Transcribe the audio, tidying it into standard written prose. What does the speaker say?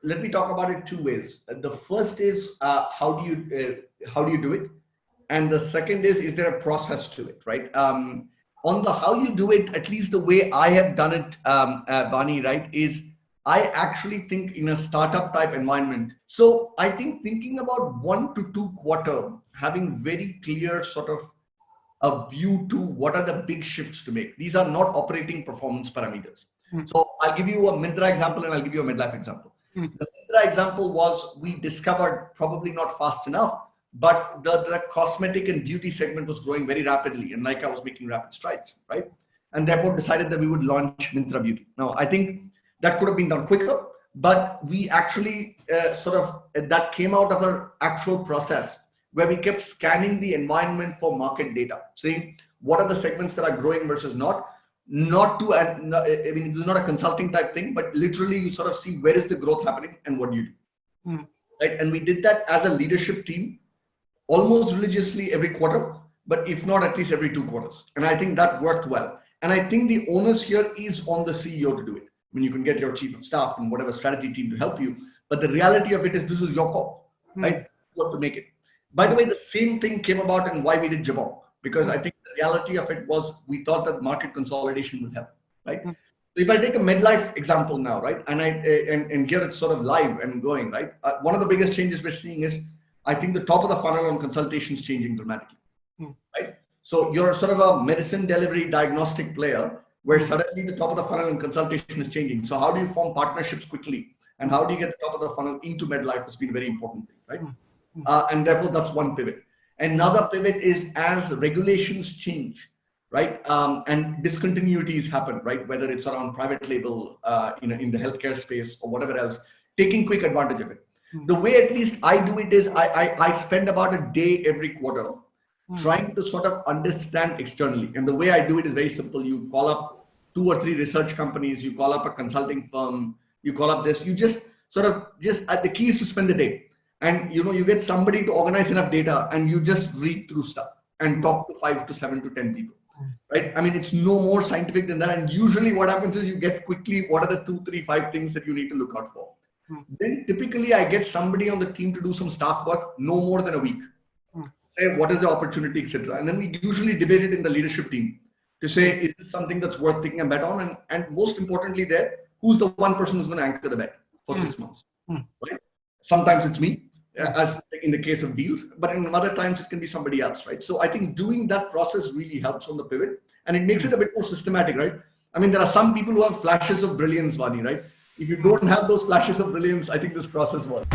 let me talk about it two ways. The first is how do you do it, and the second is there a process to it, right? On the how you do it, at least the way I have done it, Bani, right, is I actually think in a startup type environment. So I think thinking about 1 to 2 quarter, having very clear sort of a view to what are the big shifts to make. These are not operating performance parameters. So I'll give you a Myntra example and I'll give you a Medlife example. The Myntra example was we discovered, probably not fast enough, but the cosmetic and beauty segment was growing very rapidly, and Nykaa was making rapid strides, right? And therefore decided that we would launch Myntra Beauty. Now, I think that could have been done quicker, but we actually that came out of an actual process where we kept scanning the environment for market data, saying what are the segments that are growing versus not. Not to, I mean, this is not a consulting type thing, but literally you sort of see where is the growth happening and what do you do, right? And we did that as a leadership team, almost religiously every quarter, but if not, at least every 2 quarters. And I think that worked well. And I think the onus here is on the CEO to do it. I mean, you can get your chief of staff and whatever strategy team to help you, but the reality of it is this is your call, right? You have to make it. By the way, the same thing came about and why we did Jabong, because I think the reality of it was we thought that market consolidation would help, right? So if I take a Medlife example now, right, and here it's sort of live and going, right? One of the biggest changes we're seeing is I think the top of the funnel on consultation is changing dramatically, right? So you're sort of a medicine delivery diagnostic player where suddenly the top of the funnel in consultation is changing. So how do you form partnerships quickly? And how do you get the top of the funnel into Medlife has been a very important thing, right? And therefore that's one pivot. Another pivot is as regulations change, right? And discontinuities happen, right? Whether it's around private label, in the healthcare space or whatever else, taking quick advantage of it. The way at least I do it is I spend about a day every quarter trying to sort of understand externally. And the way I do it is very simple. You call up 2 or 3 research companies, you call up a consulting firm, you call up this, you just the key is to spend the day. And you get somebody to organize enough data and you just read through stuff and talk to 5 to 7 to 10 people, right? I mean, it's no more scientific than that. And usually what happens is you get quickly, what are the 2, 3, 5 things that you need to look out for? Then typically I get somebody on the team to do some staff work, no more than a week. Say, what is the opportunity, etc. And then we usually debate it in the leadership team to say, is this something that's worth taking a bet on? And most importantly there, who's the one person who's going to anchor the bet for 6 months, right? Sometimes it's me, as in the case of deals, but in other times it can be somebody else, right? So I think doing that process really helps on the pivot, and it makes it a bit more systematic, right? I mean, there are some people who have flashes of brilliance, Vani, right? If you don't have those flashes of brilliance, I think this process works.